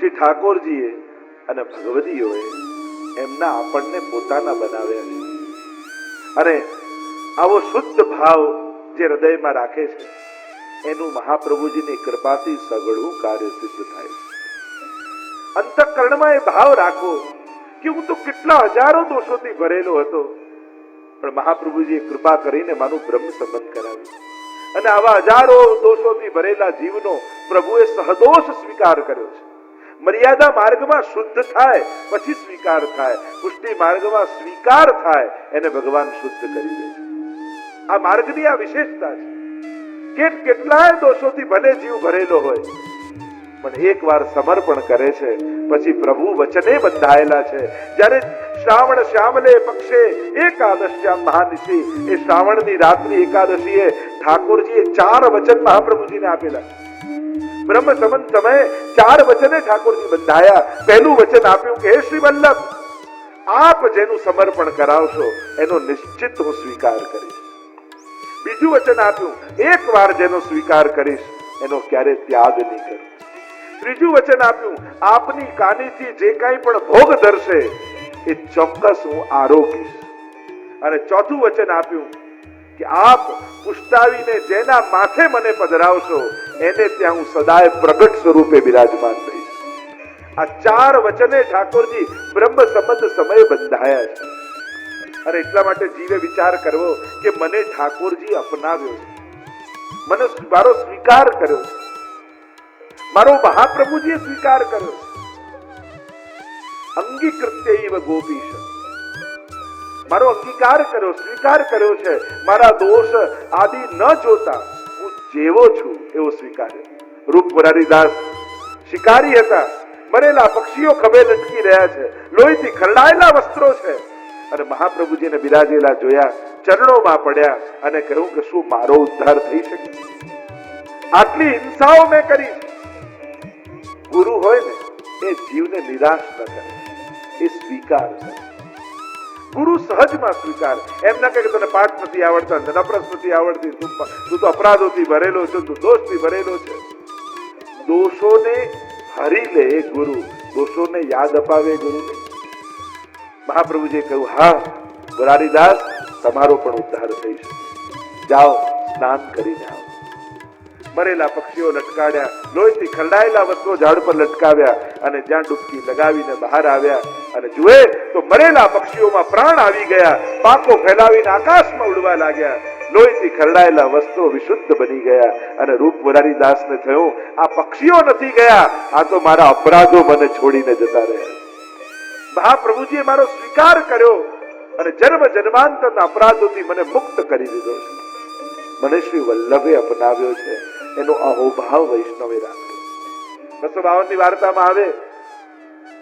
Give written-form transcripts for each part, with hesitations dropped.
શ્રી ઠાકોરજીએ અને ભગવતીઓએ એમના આપણને પોતાના બનાવ્યા છે. અને આવો શુદ્ધ ભાવ જે હૃદયમાં રાખે છે એનું મહાપ્રભુજીની કૃપાથી સઘળું કાર્ય સિદ્ધ થાય છે. અંતઃકરણમાં એ ભાવ રાખો કે હું તો કેટલા હજારો દોષોથી ભરેલો હતો, પણ મહાપ્રભુજીએ કૃપા કરીને મારું બ્રહ્મ સંબંધ કરાવ્યું અને આવા હજારો દોષોથી ભરેલા જીવનો પ્રભુએ સહદોષ સ્વીકાર કર્યો છે. મર્યાદા માર્ગમાં શુદ્ધ થાય પછી સ્વીકાર થાય, પુષ્ટિ માર્ગમાં સ્વીકાર થાય એને ભગવાન શુદ્ધ કરી દે છે. આ માર્ગની આ વિશેષતા છે. કેટલાય દોષોથી ભલે જીવ ભરેલો હોય પણ એકવાર સમર્પણ કરે છે પછી પ્રભુ વચને બંધાયેલા છે. જ્યારે શ્રાવણ શ્યામલે પક્ષે એકાદશ્યામ મહાનિશી, એ શ્રાવણની રાતની એકાદશીએ ઠાકોરજીએ 4 વચન મહાપ્રભુજીને આપેલા. બ્રહ્મ સંબંધ સમયે 4 વચને ઠાકોરજી બંધાયા. પહેલું વચન આપ્યું કે હે શ્રી વલ્લભ, આપ જેનું સમર્પણ કરાવશો એનો નિશ્ચિત હું સ્વીકાર કરીશ. બીજું વચન આપ્યું, એક વાર જેનો સ્વીકાર કરીશ એનો ક્યારે ત્યાગ નહીં કરું. ત્રીજું વચન આપ્યું, આપની કાનીથી જે કાંઈ પણ ભોગ ધરશે એ ચોક્કસ હું આરોગીશ. અને ચોથું વચન આપ્યું કે આપ પુષ્ટાવીને જેના માથે મને પધરાવશો એને ત્યાં હું સદાય પ્રગટ સ્વરૂપે બિરાજમાન રહીશ. આ 4 વચને ઠાકોરજી બ્રહ્મ સંબંધ સમયે બંધાયા છે. અને એટલા માટે જીવે વિચાર કરવો કે મને ઠાકોરજી અપનાવ્યો છે, મને મારો સ્વીકાર કર્યો છે, મારો મહાપ્રભુજીએ સ્વીકાર કર્યો છે. અંગીકૃત્યૈવ ગોપીશ, મારો અંગીકાર કર્યો, સ્વીકાર કર્યો છે. મારા દોષ આદિ ન જોતા હું જેવો છું એવો સ્વીકાર્યો. રૂપ મુરારીદાસ શિકારી હતા, મરેલા પક્ષીઓ ખભે લટકી રહ્યા છે, લોહીથી ખરડાયેલા વસ્ત્રો છે, અને મહાપ્રભુજીને બિરાજેલા જોયા, ચરણોમાં પડ્યા અને કહ્યું કે શું મારો ઉદ્ધાર થઈ શકે? આટલી હિંસાઓ મેં કરી. ગુરુ હોય ને એ જીવને નિરાશ ન કરે, એ સ્વીકાર કરે. ગુરુ સહજમાં સ્વીકાર. એમ ના કહે કે તને પાઠ નથી આવડતા, નફરત નથી આવડતી, તું તો અપરાધોથી ભરેલો છે, તું દોષથી ભરેલો છે. દોષોને હરી લે એ ગુરુ, દોષોને યાદ અપાવે ગુરુ નહીં. મહાપ્રભુજીએ કહ્યું, હા મુરારીદાસ, તમારો પણ ઉદ્ધાર થઈ શકે, જાઓ સ્નાન કરીને આવો. મરેલા પક્ષીઓ લટકાડ્યા, લોહીથી ખરડાયેલા વસ્ત્રો ઝાડ પર લટકાવ્યા અને જ્યાં ડૂબકી લગાવીને બહાર આવ્યા અને જુએ તો મરેલા પક્ષીઓમાં પ્રાણ આવી ગયા, પાંખો ફેલાવીને આકાશમાં ઉડવા લાગ્યા, લોહીથી ખરડાયેલા વસ્ત્રો વિશુદ્ધ બની ગયા. અને રૂપ મુરારીદાસને થયું, આ પક્ષીઓ નથી ગયા, આ તો મારા અપરાધો મને છોડીને જતા રહ્યા. મહાપ્રભુજીએ મારો સ્વીકાર કર્યો અને જન્મ જન્માંતરના અપરાધોથી મને મુક્ત કરી દીધો છે. મને શ્રી વલ્લભે અપનાવ્યો છે, એનો અહોભાવ વૈષ્ણવે રાખ્યો. 252 વાર્તામાં આવે,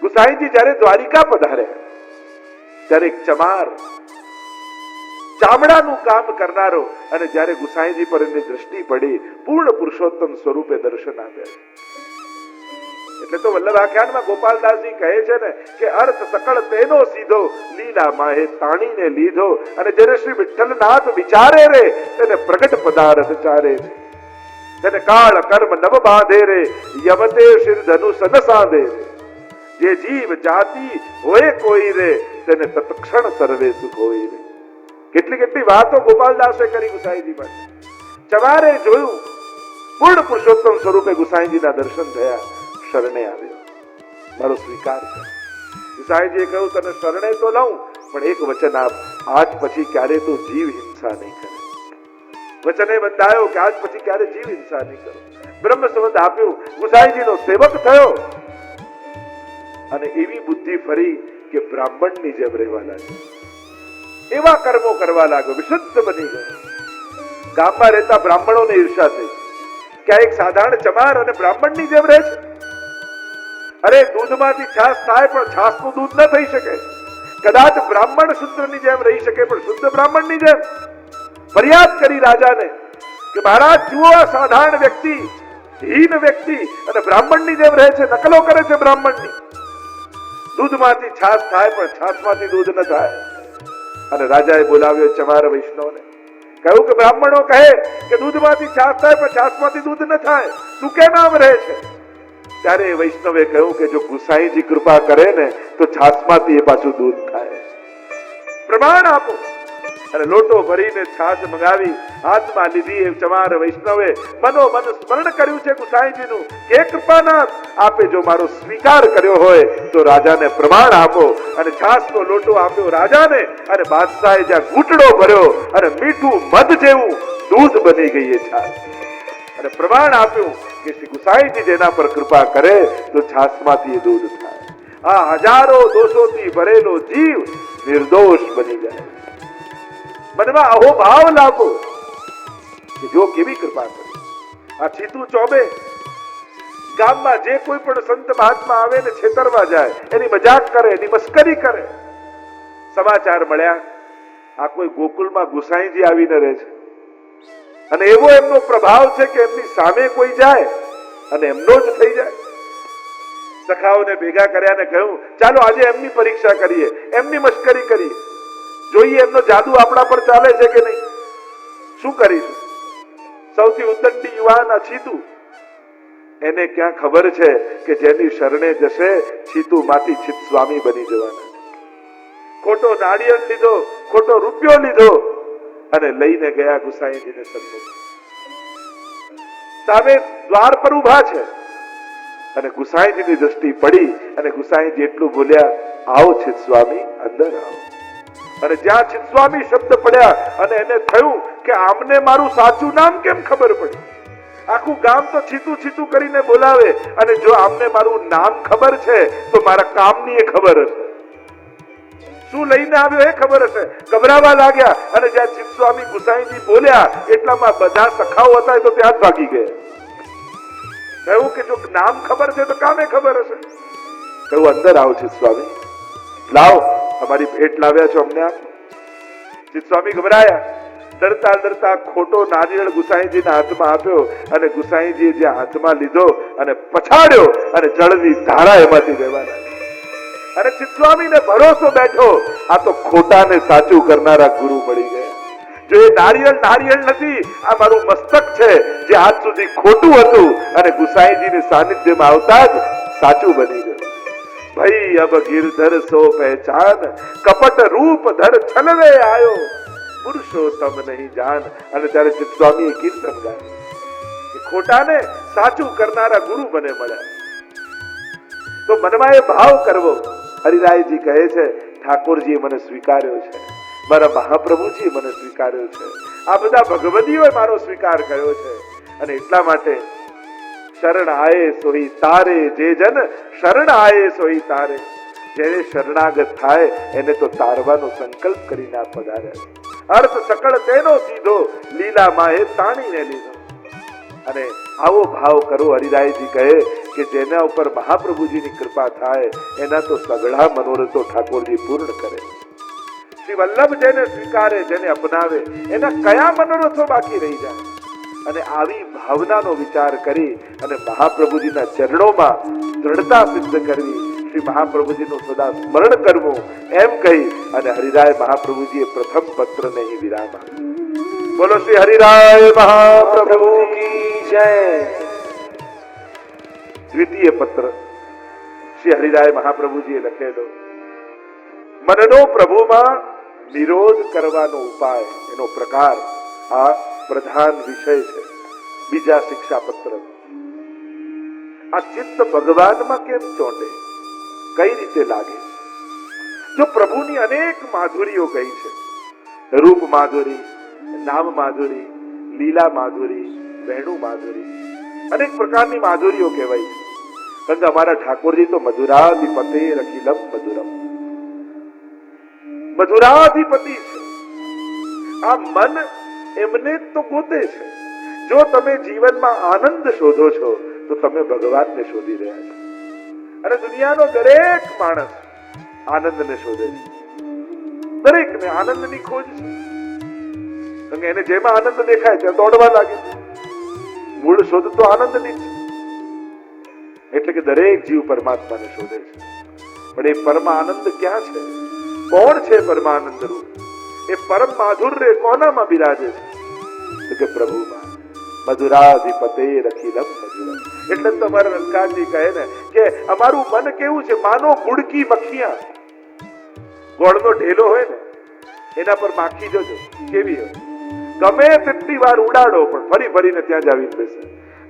ગુસાઈજી જયારે દ્વારિકા પધાર્યા ત્યારે એક ચમાર ચામડાનું કામ કરનારો, અને જયારે ગુસાઈજી પર એની દ્રષ્ટિ પડી, પૂર્ણ પુરુષોત્તમ સ્વરૂપે દર્શન આપ્યા. એટલે તો વલ્લભ આખ્યાનમાં ગોપાલદાસજી કહે છે ને કે અર્થ સકળ તેનો સીધો, લીલા માહે તાણીને લીધો, અને જેને શ્રી વિઠ્ઠલનાથ વિચારે રે તેને પ્રગટ પદાર્થ ચારે રે, તેને કાળ કર્મ નવ બાંધે રે, યમતે શિર ધનુષ ન સાંધે રે, જે જીવ જાતિ હોય કોઈ રે તેને તત્ક્ષણ સર્વે સુખ હોય રે. કેટલી વાતો ગોપાલદાસે કરી ગુસાઈજી માટે. ચવારે જોયું, પૂર્ણ પુરુષોત્તમ સ્વરૂપે ગુસાઈજીના દર્શન થયા, શરણે આવ્યો, મારો સ્વીકાર કર. ગુસાઈજીએ કહ્યું, તને શરણે તો લઉં, પણ એક વચન આપ, આજ પછી ક્યારે તો જીવ હિંસા નહીં કરે. વચને બંધાયો કે આજ પછી ક્યારે જીવ હિંસા નહીં કરો. બ્રહ્મ સંબંધ આપ્યું, ગુસાઈજીનો સેવક થયો અને એવી બુદ્ધિ ફરી કે બ્રાહ્મણની જેમ રહેવા લાગ્યો, એવા કર્મો કરવા લાગ્યો, વિશુદ્ધ બની ગયો. ગામમાં રહેતા બ્રાહ્મણોને ઈર્ષા થઈ કે આ એક સાધારણ ચમાર અને બ્રાહ્મણની જેમ રહે છે. અરે દૂધમાંથી છાશ થાય પણ છાશનું દૂધ ન થઈ શકે. કદાચ બ્રાહ્મણ શુદ્રની જેમ રહી શકે પણ શુદ્ધ બ્રાહ્મણની જેમ. ફરિયાદ કરી રાજાને કે મહારાજ જુઓ, આ સાધારણ વ્યક્તિ, હીન વ્યક્તિ અને બ્રાહ્મણની જેમ રહે છે, નકલો કરે છે બ્રાહ્મણની. દૂધમાંથી છાશ થાય પણ છાશમાંથી દૂધ ન થાય. અને રાજાએ બોલાવ્યો ચમાર વૈષ્ણવને, કહ્યું કે બ્રાહ્મણો કહે કે દૂધમાંથી છાશ થાય પણ છાશમાંથી દૂધ ન થાય, તું કેમ આમ રહે છે? ત્યારે એ વૈષ્ણવે કહ્યું કે જો ગુસાઈજી કૃપા કરે ને તો છાસમાંથી એ પાછું દૂધ થાય. પ્રમાણ આપો. અને લોટો ભરીને છાસ મંગાવી હાથમાં લીધી. એ ચમાર વૈષ્ણવે મનોમન સ્મરણ કર્યું છે ગુસાઈજીનું કે કૃપાનાથ આપે જો મારો સ્વીકાર કર્યો હોય તો રાજાને પ્રમાણ આપો. અને છાસનો લોટો આપ્યો રાજાને અને બાદશાહે જ્યાં ઘૂંટડો ભર્યો અને મીઠું મધ જેવું દૂધ બની ગઈ એ છાસ. અને પ્રમાણ આપ્યું કે શ્રી ગુસાઈજી જેના પર કૃપા કરે તો છાસમાંથી એ દૂધ થાય. આ હજારો દોષોથી ભરેલો જીવ નિર્દોષ બની જાય. મનમાં આવો ભાવ લાવો કે જો કેવી કૃપા કરી. આ છીતુ ચોબે ગામમાં જે કોઈ પણ સંત મહાત્મા આવે ને છેતરવા જાય, એની મજાક કરે, એની મસ્કરી કરે. સમાચાર મળ્યા આ કોઈ ગોકુળમાં ગુસાઈજી આવીને રહે છે અને એવો એમનો પ્રભાવ છે કે એમની સામે કોઈ જાય અને એમનો જ થઈ જાય. સખાઓને ભેગા કર્યા ને કહ્યું ચાલો આજે એમની પરીક્ષા કરીએ, એમની મસ્કરી કરીએ, જોઈએ એમનો જાદુ આપણા પર ચાલે છે કે નહીં. શું કરીશું? સૌથી ઉદ્દંડી યુવાન આ છીતુ. એને ક્યાં ખબર છે કે જેની શરણે જશે છીતુ માંથી છીત સ્વામી બની જવાના. ખોટો નાળિયેર લીધો, ખોટો રૂપિયો લીધો અને લઈને ગયા ગુસાઈજીને સન્મુખ. સામે દ્વાર પર ઉભા છે અને ગુસાઈજીની દ્રષ્ટિ પડી અને ગુસાઈજી એટલું બોલ્યા, આવો છીત સ્વામી, અંદર આવો. અને જ્યાં છીત સ્વામી શબ્દ પડ્યા અને એને થયું કે આમને મારું સાચું નામ કેમ ખબર પડી. આખું ગામ તો છીતું છીતું કરીને બોલાવે અને જો આમને મારું નામ ખબર છે તો મારા કામની એ ખબર હશે, શું લઈને આવ્યો એ ખબર હશે. ગભરાવા લાગ્યા અને જ્યાં છીત સ્વામી ગુસાઈજી બોલ્યા એટલામાં બધા સખાઓ હતા તો ત્યાં જ ભાગી ગયા. કહ્યું કે જો નામ ખબર છે તો કામે ખબર હશે. કહ્યું અંદર આવો છીત સ્વામી, લાવો અમારી ભેટ લાવ્યા છો અમને આપ. છીત સ્વામી ગભરાયા. ડરતા ડરતા ખોટો નારિયેળ ગુસાઈજીના હાથમાં આપ્યો અને ગુસાઈજીએ જે હાથમાં લીધો અને પછાડ્યો અને જળની ધારા એમાંથી વહેવા લાગી. અને છીત સ્વામીને ભરોસો બેઠો આ તો ખોટાને સાચું કરનારા ગુરુ મળી ગયા. જો એ નારિયેળ નથી, આ મારું મસ્તક છે જે આજ સુધી ખોટું હતું અને ગુસાઈજીની સાનિધ્યમાં આવતા જ સાચું બની ગયું. ભાઈ અબ ગિરધર સો પહેચાન, કપટ રૂપ ધર છલવે આયો, પુરુષોત્તમ નહીં જાન. અને ત્યારે છીત સ્વામીએ કીર્તન ગાયું કે ખોટાને સાચું કરનારા ગુરુ મને મળ્યા. તો મનમાં એ ભાવ કરવો. હરિરાયજી કહે છે ઠાકોરજીએ મને સ્વીકાર્યો છે, મારા મહાપ્રભુજીએ મને સ્વીકાર્યો છે, આ બધા ભગવદીઓએ મારો સ્વીકાર કર્યો છે. અને એટલા માટે શરણ આયે સોઈ તારે, જે જન શરણ આયે સોઈ તારે. જેને શરણાગત થાય એને તો તારવાનો સંકલ્પ કરીને આ પધાર્યા. અર્થ સકળ તેનો સીધો, લીલા માએ તાણીને લીધો. અને આવો ભાવ કરો. હરિરાયજી કહે કે જેના ઉપર મહાપ્રભુજીની કૃપા થાય એના તો સઘળા મનોરથો ઠાકોરજી પૂર્ણ કરે. શ્રી વલ્લભ જેને સ્વીકારે, જેને અપનાવે, એના કયા મનોરથો બાકી રહી જાય. અને આવી ભાવનાનો વિચાર કરી અને મહાપ્રભુજીના ચરણોમાં દ્રઢતા સિદ્ધ કરવી, શ્રી મહાપ્રભુજીનું સદા સ્મરણ કરવું, એમ કહી અને હરિરાય મહાપ્રભુજીએ પ્રથમ પત્રને અહીં વિરામ આપ્યો. બોલો શ્રી હરિરાય મહાપ્રભુ કી જય. દ્વિતીય પત્ર શ્રી હરિરાય મહાપ્રભુજીએ લખેલો. મનનો પ્રભુમાં નિરોધ કરવાનો ઉપાય, એનો પ્રકાર આ પ્રધાન વિષય છે બીજા શિક્ષા પત્ર. આ ચિત્ત ભગવાનમાં કેમ ચોંટે, કઈ રીતે લાગે? જો પ્રભુની અનેક માધુરીઓ ગઈ છે, રૂપ માધુરી, નામ માધુરી, લીલા માધુરી, વેણુ માધુરી, અનેક પ્રકારની માધુરીઓ કહેવાય છે. કારણ કે અમારા ઠાકોરજી તો મધુરાધિપતે રખિલમ મધુરમ, મધુરાધિપતિ છે. આ મન એમને તો ગોતે છે. જો તમે જીવનમાં આનંદ શોધો છો તો તમે ભગવાનને શોધી રહ્યા છો. અને દુનિયાનો દરેક માણસ આનંદને શોધે છે. દરેકને આનંદની ખોજ છે. કારણ કે એને જેમાં આનંદ દેખાય ત્યાં દોડવા લાગે છે. મૂળ શોધ તો આનંદની છે. એટલે કે દરેક જીવ પરમાત્માને શોધે છે. પણ એ પરમ આનંદ ક્યાં છે? કોણ છે પરમાનંદ રૂપ? એ પરમ માધુર્ય કોનામાં બિરાજે છે? તો કે પ્રભુમાં. મધુરાધિપતે રખિલમ મધુરમ. એટલે જ તમારા રંકાજી કહે ને કે અમારું મન કેવું છે, માનો ગુડકી મખિયા. ગોળનો ઢેલો હોય ને એના પર માખી જોજો કેવી હોય, ગમે તેટલી વાર ઉડાડો પણ ફરી ફરીને ત્યાં જ આવીને બેસે.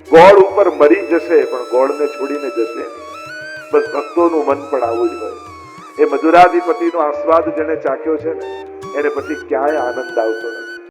ગોળ ઉપર મરી જશે પણ ગોળને છોડીને જશે નહીં. બસ ભક્તોનું મન પણ આવું જ હોય. એ મધુરાધિપતિનો આસ્વાદ જેને ચાખ્યો છે ને એને પછી ક્યાંય આનંદ આવતો નથી.